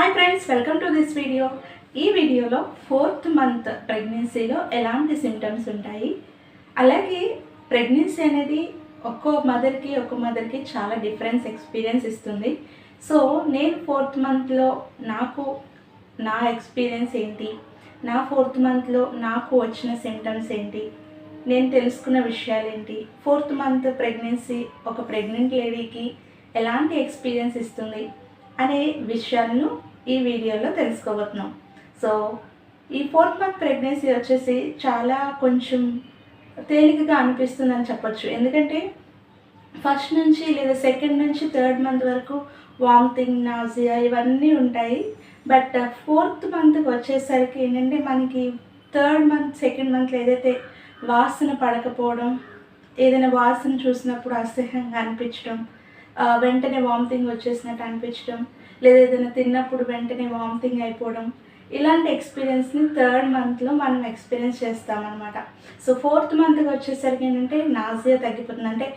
Hi friends, welcome to this video. ఈ వీడియోలో 4th month ప్రెగ్నెన్సీలో ఎలాంటి సిమ్టమ్స్ ఉంటాయి, అలాగే ప్రెగ్నెన్సీ అనేది ఒక్కో మదర్కి చాలా డిఫరెన్స్ ఎక్స్పీరియన్స్ ఇస్తుంది. సో నేను 4th మంత్లో నా ఎక్స్పీరియన్స్ ఏంటి, నా 4th మంత్లో నాకు వచ్చిన సిమ్టమ్స్ ఏంటి, నేను తెలుసుకున్న విషయాలు ఏంటి, 4th మంత్ ప్రెగ్నెన్సీ ఒక ప్రెగ్నెంట్ లేడీకి ఎలాంటి ఎక్స్పీరియన్స్ ఇస్తుంది అనే విషయాలను ఈ వీడియోలో తెలుసుకోబోతున్నాం. సో ఈ 4th మంత్ ప్రెగ్నెన్సీ వచ్చేసి చాలా కొంచెం తేలికగా అనిపిస్తుందని చెప్పొచ్చు. ఎందుకంటే ఫస్ట్ నుంచి లేదా సెకండ్ నుంచి 3rd మంత్ వరకు వామిటింగ్, నాజియా ఇవన్నీ ఉంటాయి. బట్ 4th మంత్కి వచ్చేసరికి ఏంటంటే మనకి 3rd మంత్, 2nd మంత్లో ఏదైతే వాసన పడకపోవడం, ఏదైనా వాసన చూసినప్పుడు అసహ్యంగా అనిపించడం, వెంటనే వామిటింగ్ వచ్చేసినట్టు అనిపించడం, లేదా ఏదైనా తిన్నప్పుడు వెంటనే వామిటింగ్ అయిపోవడం, ఇలాంటి ఎక్స్పీరియన్స్ని 3rd మంత్లో మనం ఎక్స్పీరియన్స్ చేస్తామన్నమాట. సో 4th మంత్కి వచ్చేసరికి ఏంటంటే నాజియా తగ్గిపోతుంది. అంటే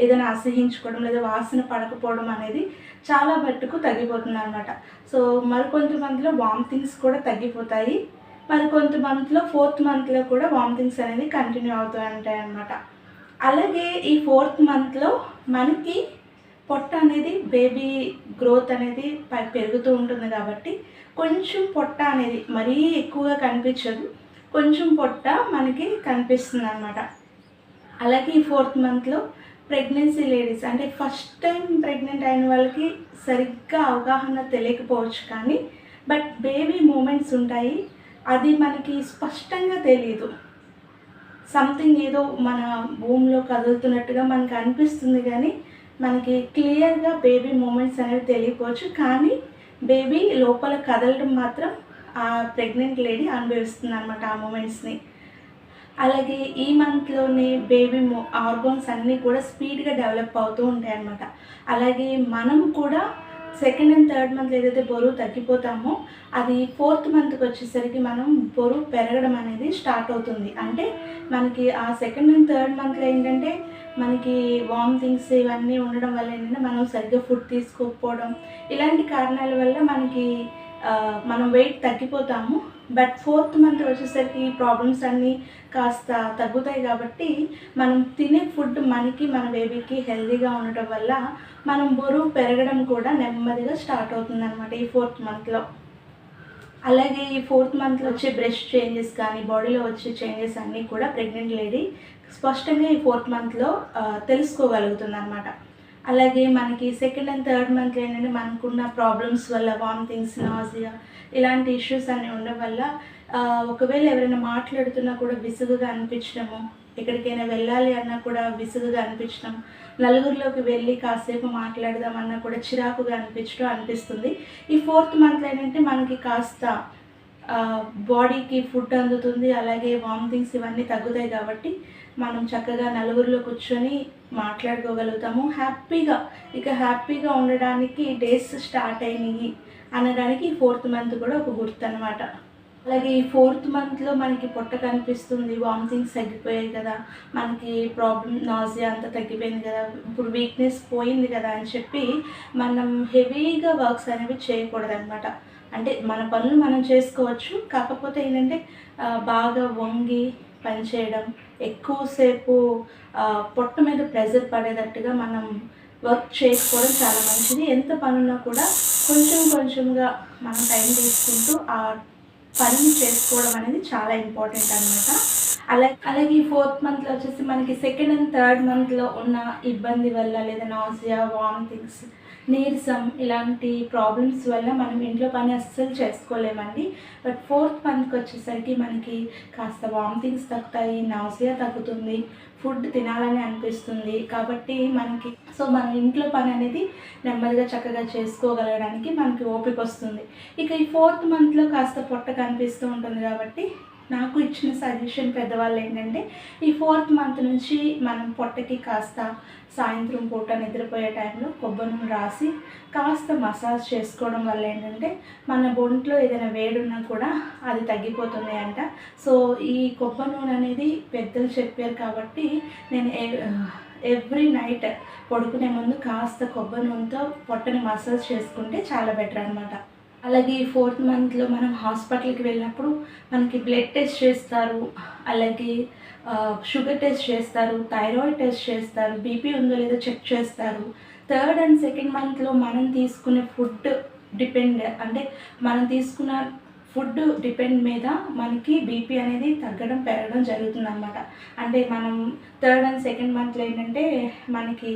ఏదైనా అసహించుకోవడం లేదా వాసన పడకపోవడం అనేది చాలా మట్టుకు తగ్గిపోతుంది అనమాట. సో మరికొంతమందిలో వామిటింగ్స్ కూడా తగ్గిపోతాయి. మరికొంతమందిలో 4th మంత్లో కూడా వామిటింగ్స్ అనేది కంటిన్యూ అవుతూ ఉంటాయి అన్నమాట. అలాగే ఈ 4th మంత్లో మనకి పొట్ట అనేది, బేబీ గ్రోత్ అనేది పెరుగుతూ ఉంటుంది కాబట్టి కొంచెం పొట్ట అనేది మరీ ఎక్కువగా కనిపించదు, కొంచెం పొట్ట మనకి కనిపిస్తుంది అనమాట. అలాగే ఈ 4th మంత్లో ప్రెగ్నెన్సీ లేడీస్, అంటే ఫస్ట్ టైం ప్రెగ్నెంట్ అయిన వాళ్ళకి సరిగ్గా అవగాహన తెలియకపోవచ్చు, కానీ బట్ బేబీ మూమెంట్స్ ఉంటాయి. అది మనకి స్పష్టంగా తెలియదు. సంథింగ్ ఏదో మన భూమిలో కదులుతున్నట్టుగా మనకు అనిపిస్తుంది, కానీ మనకి క్లియర్గా బేబీ మూమెంట్స్ అనేవి తెలియకపోవచ్చు. కానీ బేబీ లోపల కదలడం మాత్రం ఆ ప్రెగ్నెంట్ లేడీ అనుభవిస్తుంది అనమాట ఆ మూమెంట్స్ని. అలాగే ఈ మంత్లోనే బేబీ ఆర్గాన్స్ అన్నీ కూడా స్పీడ్గా డెవలప్ అవుతూ ఉంటాయి అన్నమాట. అలాగే మనం కూడా 2nd and 3rd మంత్లో ఏదైతే బరువు తగ్గిపోతామో అది 4th మంత్కి వచ్చేసరికి మనం బరువు పెరగడం అనేది స్టార్ట్ అవుతుంది. అంటే మనకి ఆ 2nd and 3rd మంత్లో ఏంటంటే మనకి వామిటింగ్స్ ఇవన్నీ ఉండడం వల్ల ఏంటంటే మనం సరిగ్గా ఫుడ్ తీసుకోకపోవడం, ఇలాంటి కారణాల వల్ల మనకి మనం వెయిట్ తగ్గిపోతాము. బట్ 4th మంత్ వచ్చేసరికి ఈ ప్రాబ్లమ్స్ అన్నీ కాస్త తగ్గుతాయి కాబట్టి మనం తినే ఫుడ్ మనకి, మన బేబీకి హెల్తీగా ఉండటం వల్ల మనం బరువు పెరగడం కూడా నెమ్మదిగా స్టార్ట్ అవుతుంది అనమాట ఈ 4th మంత్లో. అలాగే ఈ 4th మంత్లో వచ్చే బ్రెస్ట్ చేంజెస్ కానీ, బాడీలో వచ్చే చేంజెస్ అన్నీ కూడా ప్రెగ్నెంట్ లేడీ స్పష్టంగా ఈ 4th మంత్లో తెలుసుకోగలుగుతుంది అనమాట. అలాగే మనకి 2nd and 3rd మంత్లో ఏంటంటే మనకున్న ప్రాబ్లమ్స్ వల్ల వామిటింగ్స్, నాజియా ఇలాంటి ఇష్యూస్ అన్నీ ఉండడం వల్ల ఒకవేళ ఎవరైనా మాట్లాడుతున్నా కూడా విసుగుగా అనిపించడము, ఎక్కడికైనా వెళ్ళాలి అన్నా కూడా విసుగుగా అనిపించడం, నలుగురిలోకి వెళ్ళి కాసేపు మాట్లాడదామన్నా కూడా చిరాకుగా అనిపిస్తుంది. ఈ 4th మంత్లో ఏంటంటే మనకి కాస్త బాడీకి ఫుడ్ అందుతుంది, అలాగే వామిటింగ్స్ ఇవన్నీ తగ్గుతాయి కాబట్టి మనం చక్కగా నలుగురిలో కూర్చొని మాట్లాడుకోగలుగుతాము. హ్యాపీగా ఉండడానికి డేస్ స్టార్ట్ అయినాయి అనడానికి 4th మంత్ కూడా ఒక గుర్తు అనమాట. అలాగే ఈ 4th మంత్లో మనకి పొట్ట కనిపిస్తుంది, వామిటింగ్స్ తగ్గిపోయాయి కదా, మనకి ప్రాబ్లం నాజియా అంతా తగ్గిపోయింది కదా, ఇప్పుడు వీక్నెస్ పోయింది కదా అని చెప్పి మనం హెవీగా వర్క్స్ అనేవి చేయకూడదు అనమాట. అంటే మన పనులు మనం చేసుకోవచ్చు, కాకపోతే ఏంటంటే బాగా వంగి పనిచేయడం, ఎక్కువసేపు పొట్ట మీద ప్రెజర్ పడేటట్టుగా మనం వర్క్ చేసుకోవడం చాలా మంచిది. ఎంత పనున్నా కూడా కొంచెంగా మనం టైం తీసుకుంటూ ఆ పనిని చేసుకోవడం అనేది చాలా ఇంపార్టెంట్ అనమాట. అలాగే ఈ 4th మంత్లో వచ్చేసి మనకి 2nd and 3rd మంత్లో ఉన్న ఇబ్బంది వల్ల, లేదా నాజియా, వామిటింగ్స్, నీరసం ఇలాంటి ప్రాబ్లమ్స్ వల్ల మనం ఇంట్లో పని అస్సలు చేసుకోలేమండి. బట్ 4th మంత్కి వచ్చేసరికి మనకి కాస్త వామిటింగ్స్ తగ్గుతాయి, నాజియా తగ్గుతుంది, ఫుడ్ తినాలని అనిపిస్తుంది. కాబట్టి మనం ఇంట్లో పని అనేది నెమ్మదిగా చక్కగా చేసుకోగలగడానికి మనకి ఓపిక వస్తుంది. ఇక ఈ 4th మంత్లో కాస్త పొట్ట కనిపిస్తూ ఉంటుంది కాబట్టి నాకు ఇచ్చిన సజెషన్ పెద్దవాళ్ళు ఏంటంటే ఈ 4th మంత్ నుంచి మనం పొట్టకి కాస్త సాయంత్రం పూట నిద్రపోయే టైంలో కొబ్బరి నూనె రాసి కాస్త మసాజ్ చేసుకోవడం వల్ల ఏంటంటే మన ఒంట్లో ఏదైనా వేడున్నా కూడా అది తగ్గిపోతుంది అంట. సో ఈ కొబ్బరి నూనె అనేది పెద్దలు చెప్పారు కాబట్టి నేను ఎవ్రీ నైట్ పడుకునే ముందు కాస్త కొబ్బరి నూనెతో పొట్టని మసాజ్ చేసుకుంటే చాలా బెటర్ అనమాట. అలాగే ఈ 4th మంత్లో మనం హాస్పిటల్కి వెళ్ళినప్పుడు మనకి బ్లడ్ టెస్ట్ చేస్తారు, అలాగే షుగర్ టెస్ట్ చేస్తారు, థైరాయిడ్ టెస్ట్ చేస్తారు, బీపీ ఉందో లేదో చెక్ చేస్తారు. 3rd and 2nd మంత్లో మనం తీసుకునే ఫుడ్ అంటే మనం తీసుకున్న ఫుడ్ డిపెండ్ మీద మనకి బీపీ అనేది తగ్గడం పెరగడం జరుగుతుందన్నమాట. అంటే మనం 3rd and 2nd మంత్లో ఏంటంటే మనకి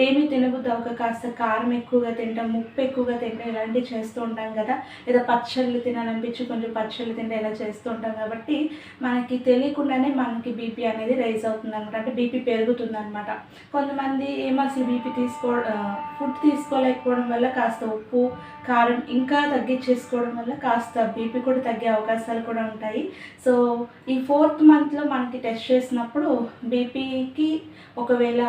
ఏమి తినబుద్ధి అవ్వక కాస్త కారం ఎక్కువగా తింటాం, ఉప్పు ఎక్కువగా తింటాం, ఇలాంటివి చేస్తూ ఉంటాం కదా. లేదా పచ్చళ్ళు తినాలనిపించి కొంచెం పచ్చళ్ళు తింటే ఇలా చేస్తూ ఉంటాం కాబట్టి మనకి తెలియకుండానే మనకి బీపీ అనేది రైజ్ అవుతుంది అనమాట. అంటే బీపీ పెరుగుతుంది అనమాట. కొంతమంది అసలు బీపీ ఫుడ్ తీసుకోలేకపోవడం వల్ల కాస్త ఉప్పు కారం ఇంకా తగ్గించేసుకోవడం వల్ల కాస్త బీపీ కూడా తగ్గే అవకాశాలు కూడా ఉంటాయి. సో ఈ 4th మంత్లో మనకి టెస్ట్ చేసినప్పుడు బీపీకి ఒకవేళ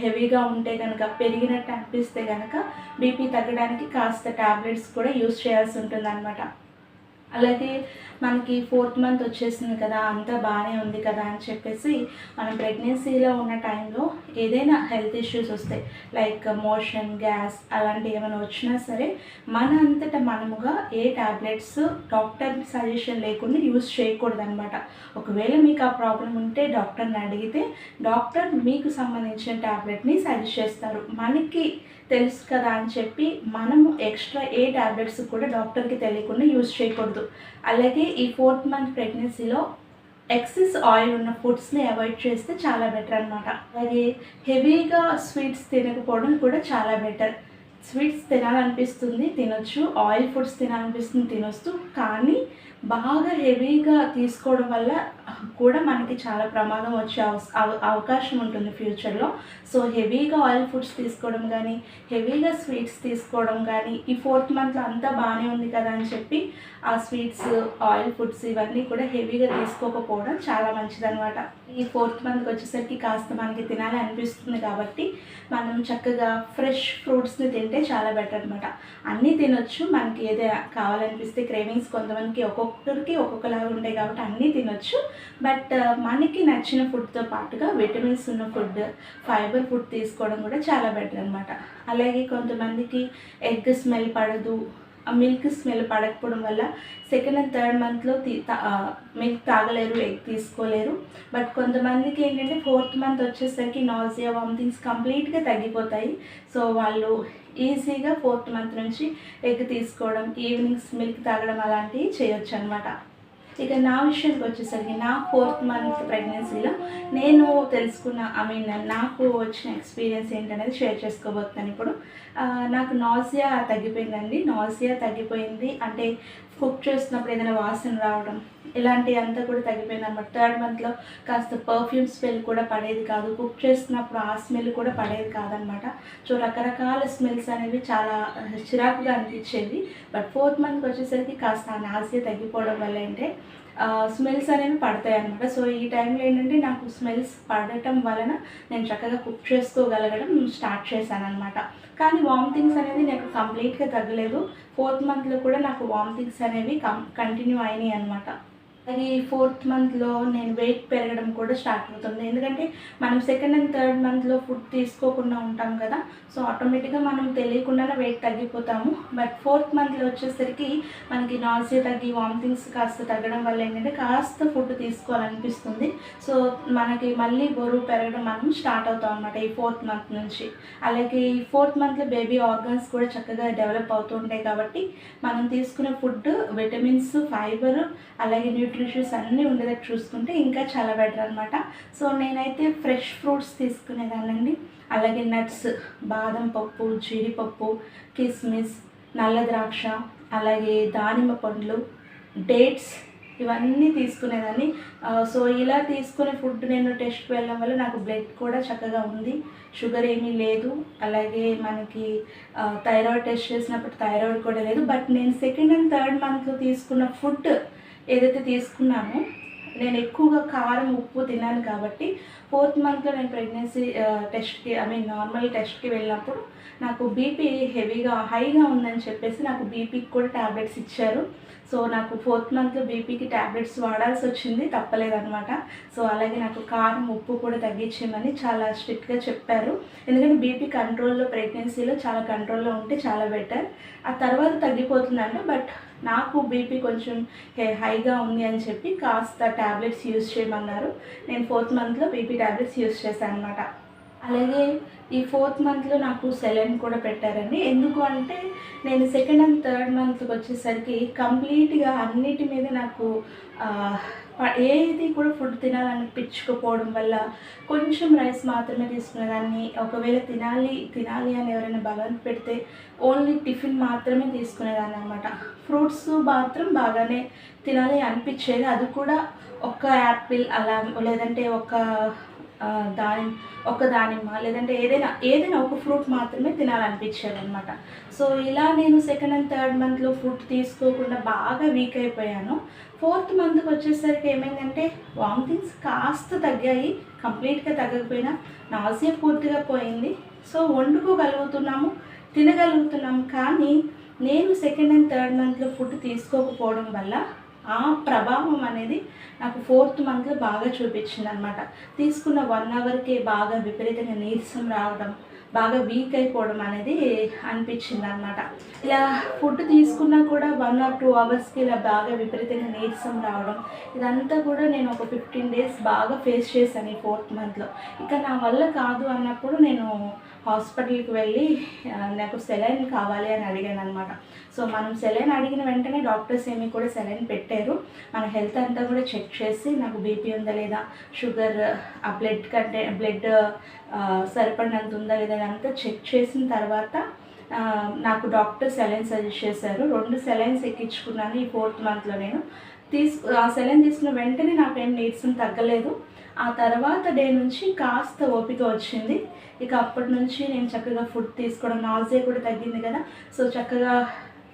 హెవీగా ఉంటే కనుక, పెరిగినట్టు అనిపిస్తే కనుక బీపీ తగ్గడానికి కాస్త ట్యాబ్లెట్స్ కూడా యూస్ చేయాల్సి ఉంటుంది అనమాట. అలాగే మనకి 4th మంత్ వచ్చేసింది కదా, అంతా బాగానే ఉంది కదా అని చెప్పేసి మనం ప్రెగ్నెన్సీలో ఉన్న టైంలో ఏదైనా హెల్త్ ఇష్యూస్ వస్తాయి, లైక్ మోషన్, గ్యాస్ అలాంటివి ఏమైనా వచ్చినా సరే మన అంతటా మనముగా ఏ ట్యాబ్లెట్స్ డాక్టర్ సజెషన్ లేకుండా యూస్ చేయకూడదు అనమాట. ఒకవేళ మీకు ఆ ప్రాబ్లం ఉంటే డాక్టర్ని అడిగితే డాక్టర్ మీకు సంబంధించిన ట్యాబ్లెట్ని సజెస్ట్ చేస్తారు. మనకి తెలుసు కదా అని చెప్పి మనము ఎక్స్ట్రా ఏ ట్యాబ్లెట్స్ కూడా డాక్టర్కి తెలియకుండా యూజ్ చేయకూడదు. అలాగే ఈ 4th మంత్ ప్రెగ్నెన్సీలో ఎక్సెస్ ఆయిల్ ఉన్న ఫుడ్స్ని అవాయిడ్ చేస్తే చాలా బెటర్ అనమాట. అలాగే హెవీగా స్వీట్స్ తినకపోవడం కూడా చాలా బెటర్. స్వీట్స్ తినాలనిపిస్తుంది తినొచ్చు, ఆయిల్ ఫుడ్స్ తినాలనిపిస్తుంది తినొచ్చు, కానీ బాగా హెవీగా తీసుకోవడం వల్ల కూడా మనకి చాలా ప్రమాదం వచ్చే అవకాశం ఉంటుంది ఫ్యూచర్లో. సో హెవీగా ఆయిల్ ఫుడ్స్ తీసుకోవడం కానీ, హెవీగా స్వీట్స్ తీసుకోవడం కానీ, ఈ 4th మంత్లో అంతా బాగానే ఉంది కదా అని చెప్పి ఆ స్వీట్స్, ఆయిల్ ఫుడ్స్ ఇవన్నీ కూడా హెవీగా తీసుకోకపోవడం చాలా మంచిదన్నమాట. ఈ 4th మంత్కి వచ్చేసరికి కాస్త మనకి తినాలి అనిపిస్తుంది కాబట్టి మనం చక్కగా ఫ్రెష్ ఫ్రూట్స్ని తింటే చాలా బెటర్ అనమాట. అన్నీ తినొచ్చు, మనకి ఏదైనా కావాలనిపిస్తే క్రేవింగ్స్ కొంతమందికి ఒక్కొక్కరికి ఒక్కొక్కలాగా ఉంటాయి కాబట్టి అన్నీ తినొచ్చు. బట్ మనకి నచ్చిన ఫుడ్తో పాటుగా విటమిన్స్ ఉన్న ఫుడ్, ఫైబర్ ఫుడ్ తీసుకోవడం కూడా చాలా బెటర్ అనమాట. అలాగే కొంతమందికి ఎగ్ స్మెల్ పడదు, మిల్క్ స్మెల్ పడకపోవడం వల్ల 2nd and 3rd మంత్లో మిల్క్ తాగలేరు, ఎగ్ తీసుకోలేరు. బట్ కొంతమందికి ఏంటంటే 4th మంత్ వచ్చేసరికి నాజియా, వామిటింగ్స్ కంప్లీట్గా తగ్గిపోతాయి. సో వాళ్ళు ఈజీగా 4th మంత్ నుంచి ఎగ్ తీసుకోవడం, ఈవినింగ్స్ మిల్క్ తాగడం అలాంటివి చేయొచ్చు అనమాట. ఇక నా విషయానికి వచ్చేసరికి నా 4th మంత్ ప్రెగ్నెన్సీలో నేను తెలుసుకున్న నాకు వచ్చిన ఎక్స్పీరియన్స్ ఏంటనేది షేర్ చేసుకోబోతున్నాను ఇప్పుడు. నాకు నాజియా తగ్గిపోయిందండి. నాజియా తగ్గిపోయింది అంటే కుక్ చేస్తున్నప్పుడు ఏదైనా వాసన రావడం ఇలాంటివి అంతా కూడా తగ్గిపోయింది అనమాట. 3rd మంత్లో కాస్త పర్ఫ్యూమ్ స్మెల్ కూడా పడేది కాదు, కుక్ చేస్తున్నప్పుడు ఆ స్మెల్ కూడా పడేది కాదనమాట. సో రకరకాల స్మెల్స్ అనేవి చాలా చిరాకుగా అనిపించేది. బట్ 4th మంత్కి వచ్చేసరికి కాస్త ఆ నాజియా తగ్గిపోవడం వల్ల ఏంటంటే స్మెల్స్ అనేవి పడతాయి అనమాట. సో ఈ టైంలో ఏంటంటే నాకు స్మెల్స్ పడటం వలన నేను చక్కగా కుక్ చేసుకోగలగడం స్టార్ట్ చేశాను అనమాట. కానీ వామిటింగ్స్ అనేది నాకు కంప్లీట్గా తగ్గలేదు. 4th మంత్లో కూడా నాకు వామిటింగ్స్ అనేవి కంటిన్యూ అయినాయి అనమాట. అది 4th మంత్లో నేను వెయిట్ పెరగడం కూడా స్టార్ట్ అవుతుంది. ఎందుకంటే మనం 2nd and 3rd మంత్లో ఫుడ్ తీసుకోకుండా ఉంటాం కదా, సో ఆటోమేటిక్గా మనం తెలియకుండానే వెయిట్ తగ్గిపోతాము. బట్ 4th మంత్లో వచ్చేసరికి మనకి నాజియా తగ్గి వామిటింగ్స్ కాస్త తగ్గడం వల్ల ఏంటంటే కాస్త ఫుడ్ తీసుకోవాలనిపిస్తుంది. సో మనకి మళ్ళీ బరువు పెరగడం మనం స్టార్ట్ అవుతాం అనమాట ఈ 4th మంత్ నుంచి. అలాగే ఈ 4th మంత్లో బేబీ ఆర్గన్స్ కూడా చక్కగా డెవలప్ అవుతూ ఉంటాయి కాబట్టి మనం తీసుకునే ఫుడ్ విటమిన్స్, ఫైబర్ అలాగే న్యూట్రిషన్స్ అన్నీ ఉండేటట్టు చూసుకుంటే ఇంకా చాలా బెటర్ అనమాట. సో నేనైతే ఫ్రెష్ ఫ్రూట్స్ తీసుకునేదానండి. అలాగే నట్స్, బాదం పప్పు, జీడిపప్పు, కిస్మిస్, నల్ల ద్రాక్ష, అలాగే దానిమ్మ పండ్లు, డేట్స్ ఇవన్నీ తీసుకునేదాన్ని. సో ఇలా తీసుకునే ఫుడ్ నేను టెస్ట్కి వెళ్ళడం వల్ల నాకు బ్లడ్ కూడా చక్కగా ఉంది, షుగర్ ఏమీ లేదు. అలాగే మనకి థైరాయిడ్ టెస్ట్ చేసినప్పుడు థైరాయిడ్ కూడా లేదు. బట్ నేను 2nd and 3rd మంత్లో తీసుకున్న ఫుడ్ ఏదైతే తీసుకున్నానో నేను ఎక్కువగా కారం, ఉప్పు తిన్నాను కాబట్టి 4th మంత్లో నేను ప్రెగ్నెన్సీ టెస్ట్కి నార్మల్ టెస్ట్కి వెళ్ళినప్పుడు నాకు బీపీ హైగా ఉందని చెప్పేసి నాకు బీపీకి కూడా ట్యాబ్లెట్స్ ఇచ్చారు. సో నాకు 4th మంత్లో బీపీకి ట్యాబ్లెట్స్ వాడాల్సి వచ్చింది, తప్పలేదనమాట. సో అలాగే నాకు కారం, ఉప్పు కూడా తగ్గించేయమని చాలా స్ట్రిక్ట్గా చెప్పారు. ఎందుకంటే బీపీ కంట్రోల్లో, ప్రెగ్నెన్సీలో చాలా కంట్రోల్లో ఉంటే చాలా బెటర్. ఆ తర్వాత తగ్గిపోతుందంట. బట్ నాకు బీపీ కొంచెం హైగా ఉంది అని చెప్పి కాస్త ట్యాబ్లెట్స్ యూజ్ చేయమన్నారు. నేను 4th మంత్లో బీపీ ట్యాబ్లెట్స్ యూజ్ చేశాను అనమాట. అలాగే ఈ 4th మంత్లో నాకు సెలైన్ కూడా పెట్టారండి. ఎందుకు అంటే నేను 2nd and 3rd మంత్కి వచ్చేసరికి కంప్లీట్గా అన్నిటి మీద నాకు ఏది కూడా ఫుడ్ తినాలనిపించకపోవడం వల్ల కొంచెం రైస్ మాత్రమే తీసుకునేదాన్ని. ఒకవేళ తినాలి అని ఎవరైనా బలవంత పెడితే ఓన్లీ టిఫిన్ మాత్రమే తీసుకునేదాన్ని అనమాట. ఫ్రూట్స్ మాత్రం బాగానే తినాలి అనిపించేది. అది కూడా ఒక యాపిల్ అలా, లేదంటే ఒక దానిమ్మ, లేదంటే ఏదైనా ఒక ఫ్రూట్ మాత్రమే తినాలనిపించేది అనమాట. సో ఇలా నేను 2nd and 3rd మంత్లో ఫుడ్ తీసుకోకుండా బాగా వీక్ అయిపోయాను. 4th మంత్కి వచ్చేసరికి ఏమైందంటే వామిటింగ్స్ కాస్త తగ్గాయి, కంప్లీట్గా తగ్గకపోయినా నాసియా పూర్తిగా పోయింది. సో వండుకోగలుగుతున్నాము, తినగలుగుతున్నాము. కానీ నేను 2nd and 3rd మంత్లో ఫుడ్ తీసుకోకపోవడం వల్ల ఆ ప్రభావం అనేది నాకు 4th మంత్లో బాగా చూపించింది అనమాట. తీసుకున్న 1 అవర్కే బాగా విపరీతంగా నీరసం రావడం, బాగా వీక్ అయిపోవడం అనేది అనిపించింది అనమాట. ఇలా ఫుడ్ తీసుకున్నా కూడా 1 or 2 అవర్స్కి ఇలా బాగా విపరీతంగా నీరసం రావడం, ఇదంతా కూడా నేను ఒక 15 days బాగా ఫేస్ చేశాను ఈ 4th మంత్లో. ఇక నా వల్ల కాదు అన్నప్పుడు నేను హాస్పిటల్కి వెళ్ళి నాకు సెలైన్ కావాలి అని అడిగాను అనమాట. సో మనం సెలైన్ అడిగిన వెంటనే డాక్టర్స్ ఏమీ కూడా సెలైన్ పెట్టారు. మన హెల్త్ అంతా కూడా చెక్ చేసి నాకు బీపీ ఉందా లేదా, షుగర్, ఆ బ్లడ్ సరిపడినంత ఉందా లేదా అంతా చెక్ చేసిన తర్వాత నాకు డాక్టర్ సెలైన్ సజెస్ట్ చేశారు. 2 సెలైన్స్ ఎక్కించుకున్నాను ఈ 4th మంత్లో. నేను ఆ సెలైన్ తీసుకున్న వెంటనే నాకేం నీరసం తగ్గలేదు. ఆ తర్వాత డే నుంచి కాస్త ఓపిక వచ్చింది. ఇక అప్పటి నుంచి నేను చక్కగా ఫుడ్ తీసుకోవడం, నాసియా కూడా తగ్గింది కదా. సో చక్కగా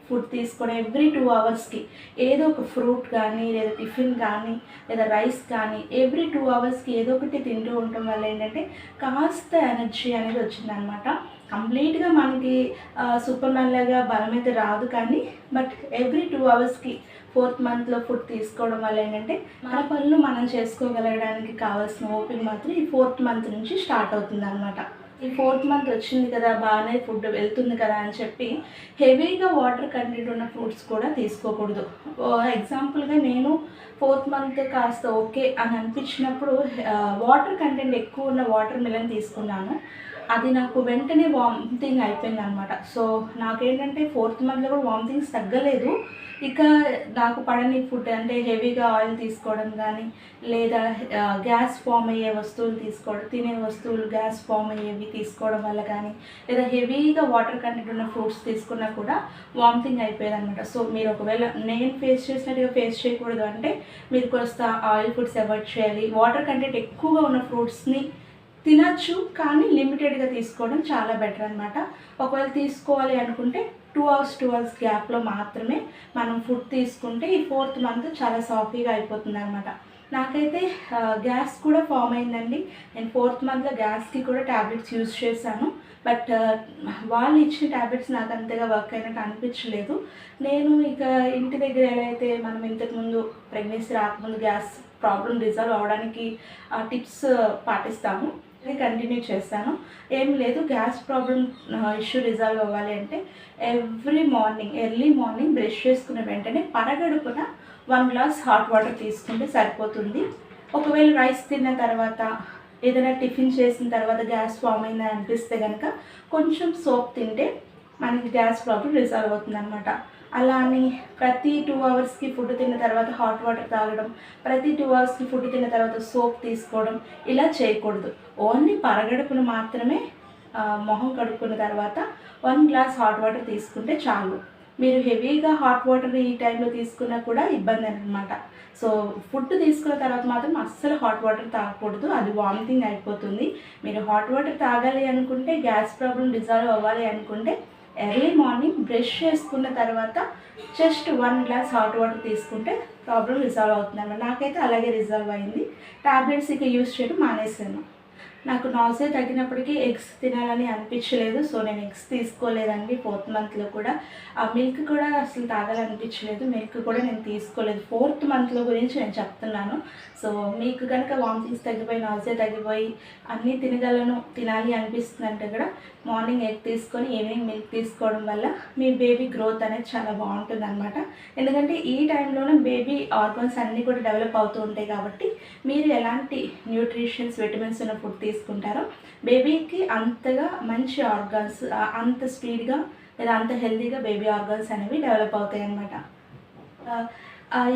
ఫుడ్ తీసుకోవడం, ఎవ్రీ 2 అవర్స్కి ఏదో ఒక ఫ్రూట్ కానీ, లేదా టిఫిన్ కానీ, లేదా రైస్ కానీ, ఎవ్రీ 2 అవర్స్కి ఏదో ఒకటి తింటూ ఉండటం వల్ల ఏంటంటే కాస్త ఎనర్జీ అనేది వచ్చిందనమాట. కంప్లీట్గా మనకి సూపర్ మ్యాన్ లాగా బలం అయితే రాదు, కానీ బట్ ఎవ్రీ 2 అవర్స్కి 4th మంత్లో ఫుడ్ తీసుకోవడం వల్ల ఏంటంటే మన పనులు మనం చేసుకోగలగడానికి కావాల్సిన ఓపిక మాత్రం ఈ 4th మంత్ నుంచి స్టార్ట్ అవుతుంది అనమాట. ఈ 4th మంత్ వచ్చింది కదా, బాగానే ఫుడ్ వెళ్తుంది కదా అని చెప్పి హెవీగా వాటర్ కంటెంట్ ఉన్న ఫ్రూట్స్ కూడా తీసుకోకూడదు. ఎగ్జాంపుల్గా నేను 4th మంత్ కాస్త ఓకే అని అనిపించినప్పుడు వాటర్ కంటెంట్ ఎక్కువ ఉన్న వాటర్ మిలన్ తీసుకున్నాను. అది నాకు వెంటనే వామిటింగ్ అయిపోయింది అనమాట. సో నాకేంటంటే 4th మంత్లో కూడా వామిటింగ్స్ తగ్గలేదు. ఇక నాకు పడని ఫుడ్ అంటే హెవీగా ఆయిల్ తీసుకోవడం కానీ, లేదా గ్యాస్ ఫామ్ అయ్యే వస్తువులు తినే వస్తువులు గ్యాస్ ఫామ్ అయ్యేవి తీసుకోవడం వల్ల కానీ, లేదా హెవీగా వాటర్ కంటెంట్ ఉన్న ఫ్రూట్స్ తీసుకున్నా కూడా వామిటింగ్ అయిపోయేది అనమాట. సో మీరు ఒకవేళ నేను ఫేస్ చేసినట్టుగా ఫేస్ చేయకూడదు అంటే మీరు కొంత ఆయిల్ ఫుడ్స్ అవాయిడ్ చేయాలి. వాటర్ కంటెంట్ ఎక్కువగా ఉన్న ఫ్రూట్స్ని తినచ్చు, కానీ లిమిటెడ్గా తీసుకోవడం చాలా బెటర్ అనమాట. ఒకవేళ తీసుకోవాలి అనుకుంటే 2 hours గ్యాప్లో మాత్రమే మనం ఫుడ్ తీసుకుంటే ఈ 4th మంత్ చాలా సాఫీగా అయిపోతుంది అనమాట. నాకైతే గ్యాస్ కూడా ఫామ్ అయిందండి. నేను 4th మంత్లో గ్యాస్కి కూడా ట్యాబ్లెట్స్ యూజ్ చేశాను. బట్ వాళ్ళు ఇచ్చిన ట్యాబ్లెట్స్ నాకు అంతగా వర్క్ అయినట్టు అనిపించలేదు. నేను ఇక ఇంటి దగ్గర ఎలా అయితే మనం ఇంతకుముందు ప్రెగ్నెన్సీ రాకముందు గ్యాస్ ప్రాబ్లం రిజాల్వ్ అవ్వడానికి టిప్స్ పాటిస్తాము, కంటిన్యూ చేస్తాను. ఏం లేదు, గ్యాస్ ప్రాబ్లం ఇష్యూ రిజాల్వ్ అవ్వాలి అంటే ఎర్లీ మార్నింగ్ బ్రష్ చేసుకున్న వెంటనే పరగడుపున 1 glass హాట్ వాటర్ తీసుకుంటే సరిపోతుంది. ఒకవేళ రైస్ తిన్న తర్వాత, ఏదైనా టిఫిన్ చేసిన తర్వాత గ్యాస్ ఫామ్ అయిందని అనిపిస్తే కనుక కొంచెం సోప్ తింటే మనకి గ్యాస్ ప్రాబ్లం రిజాల్వ్ అవుతుంది అనమాట. అలా అని ప్రతి 2 అవర్స్కి ఫుడ్ తిన్న తర్వాత హాట్ వాటర్ తాగడం, ప్రతి 2 అవర్స్కి ఫుడ్ తిన్న తర్వాత సోప్ తీసుకోవడం ఇలా చేయకూడదు. ఓన్లీ పరగడుపును మాత్రమే మొహం కడుక్కున్న తర్వాత 1 glass హాట్ వాటర్ తీసుకుంటే చాలు. మీరు హెవీగా హాట్ వాటర్ ఈ టైంలో తీసుకున్నా కూడా ఇబ్బంది అనమాట. సో ఫుడ్ తీసుకున్న తర్వాత మాత్రం అస్సలు హాట్ వాటర్ తాగకూడదు, అది వామిటింగ్ అయిపోతుంది. మీరు హాట్ వాటర్ తాగాలి అనుకుంటే, గ్యాస్ ప్రాబ్లం రిజాల్వ్ అవ్వాలి అనుకుంటే ఎర్లీ మార్నింగ్ బ్రష్ చేసుకున్న తర్వాత జస్ట్ 1 గ్లాస్ హాట్ వాటర్ తీసుకుంటే ప్రాబ్లం రిజాల్వ్ అవుతుంది అన్నమాట. నాకైతే అలాగే రిజాల్వ్ అయింది. టాబ్లెట్స్ ఇక యూస్ చేయడం మానేసాను. నాకు నాసే తగ్గినప్పటికీ ఎగ్స్ తినాలని అనిపించలేదు. సో నేను ఎగ్స్ తీసుకోలేదండి 4th మంత్లో కూడా. ఆ మిల్క్ కూడా అసలు తాగాలనిపించలేదు. మిల్క్ కూడా నేను తీసుకోలేదు. 4th మంత్లో గురించి నేను చెప్తున్నాను. సో మీకు కనుక వామిటింగ్స్ తగ్గిపోయి, నాసే తగ్గిపోయి అన్నీ తినాలి అనిపిస్తుంది అంటే కూడా మార్నింగ్ ఎగ్ తీసుకొని ఈవినింగ్ మిల్క్ తీసుకోవడం వల్ల మీ బేబీ గ్రోత్ అనేది చాలా బాగుంటుంది అనమాట. ఎందుకంటే ఈ టైంలోనే బేబీ ఆర్గన్స్ అన్నీ కూడా డెవలప్ అవుతూ ఉంటాయి కాబట్టి మీరు ఎలాంటి న్యూట్రిషన్స్, విటమిన్స్ ఉన్న ఫుడ్ తీసుకుంటారో బేబీకి అంతగా మంచి ఆర్గాన్స్, అంత స్పీడ్గా లేదా అంత హెల్తీగా బేబీ ఆర్గాన్స్ అనేవి డెవలప్ అవుతాయి అన్నమాట.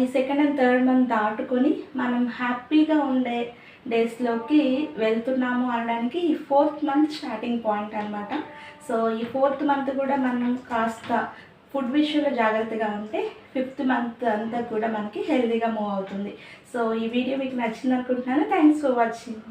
ఈ 2nd and 3rd మంత్ దాటుకొని మనం హ్యాపీగా ఉండే డేస్లోకి వెళ్తున్నాము అనడానికి ఈ 4th మంత్ స్టార్టింగ్ పాయింట్ అనమాట. సో ఈ 4th మంత్ కూడా మనం కాస్త ఫుడ్ విషయంలో జాగ్రత్తగా ఉంటే 5th మంత్ అంతా కూడా మనకి హెల్తీగా మూవ్ అవుతుంది. సో ఈ వీడియో మీకు నచ్చింది అనుకుంటున్నాను. Thanks for watching.